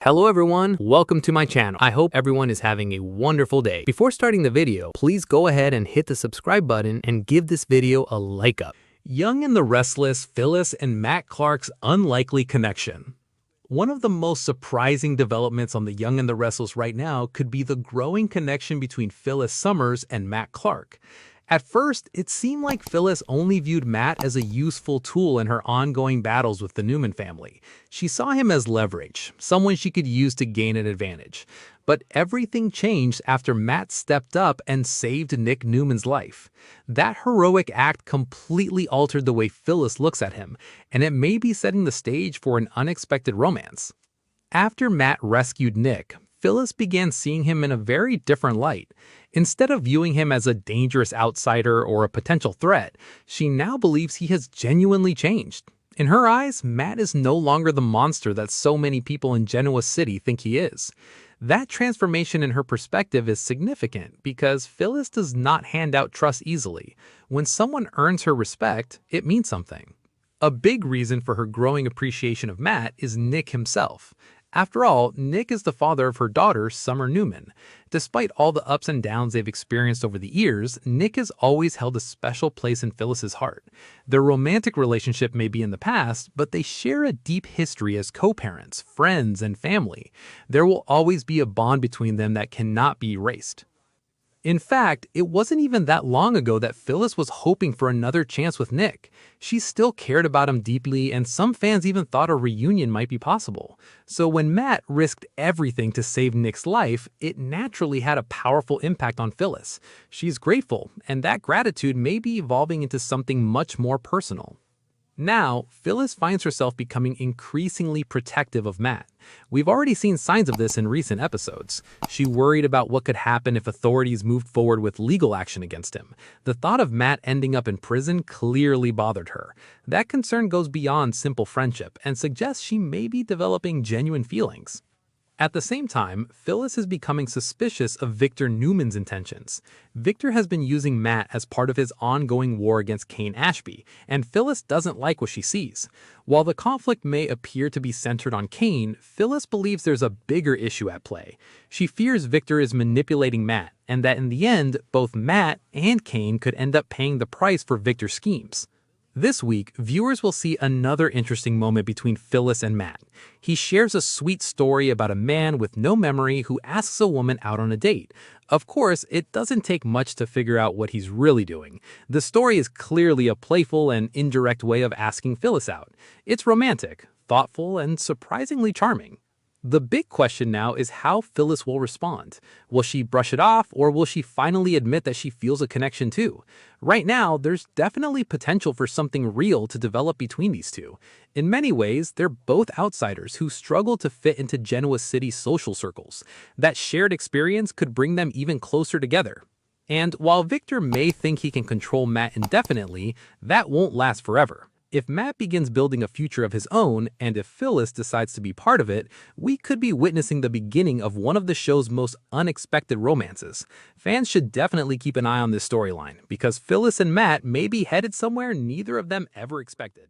Hello everyone, welcome to my channel. I hope everyone is having a wonderful day. Before starting the video, please go ahead and hit the subscribe button and give this video a like up. Young and the Restless, Phyllis and Matt Clark's unlikely connection. One of the most surprising developments on the Young and the Restless right now could be the growing connection between Phyllis Summers and Matt Clark. At first, it seemed like Phyllis only viewed Matt as a useful tool in her ongoing battles with the Newman family. She saw him as leverage, someone she could use to gain an advantage. But everything changed after Matt stepped up and saved Nick Newman's life. That heroic act completely altered the way Phyllis looks at him, and it may be setting the stage for an unexpected romance. After Matt rescued Nick, Phyllis began seeing him in a very different light. Instead of viewing him as a dangerous outsider or a potential threat, she now believes he has genuinely changed. In her eyes, Matt is no longer the monster that so many people in Genoa City think he is. That transformation in her perspective is significant because Phyllis does not hand out trust easily. When someone earns her respect, it means something. A big reason for her growing appreciation of Matt is Nick himself. After all, Nick is the father of her daughter, Summer Newman. Despite all the ups and downs they've experienced over the years, Nick has always held a special place in Phyllis's heart. Their romantic relationship may be in the past, but they share a deep history as co-parents, friends, and family. There will always be a bond between them that cannot be erased. In fact, it wasn't even that long ago that Phyllis was hoping for another chance with Nick. She still cared about him deeply, and some fans even thought a reunion might be possible. So when Matt risked everything to save Nick's life, it naturally had a powerful impact on Phyllis. She's grateful, and that gratitude may be evolving into something much more personal. Now, Phyllis finds herself becoming increasingly protective of Matt. We've already seen signs of this in recent episodes. She worried about what could happen if authorities moved forward with legal action against him. The thought of Matt ending up in prison clearly bothered her. That concern goes beyond simple friendship and suggests she may be developing genuine feelings. At the same time, Phyllis is becoming suspicious of Victor Newman's intentions. Victor has been using Matt as part of his ongoing war against Kane Ashby, and Phyllis doesn't like what she sees. While the conflict may appear to be centered on Kane, Phyllis believes there's a bigger issue at play. She fears Victor is manipulating Matt, and that in the end, both Matt and Kane could end up paying the price for Victor's schemes. This week, viewers will see another interesting moment between Phyllis and Matt. He shares a sweet story about a man with no memory who asks a woman out on a date. Of course, it doesn't take much to figure out what he's really doing. The story is clearly a playful and indirect way of asking Phyllis out. It's romantic, thoughtful, and surprisingly charming. The big question now is how Phyllis will respond. Will she brush it off, or will she finally admit that she feels a connection too? Right now, there's definitely potential for something real to develop between these two. In many ways, they're both outsiders who struggle to fit into Genoa City's social circles. That shared experience could bring them even closer together. And while Victor may think he can control Matt indefinitely, that won't last forever. If Matt begins building a future of his own, and if Phyllis decides to be part of it, we could be witnessing the beginning of one of the show's most unexpected romances. Fans should definitely keep an eye on this storyline, because Phyllis and Matt may be headed somewhere neither of them ever expected.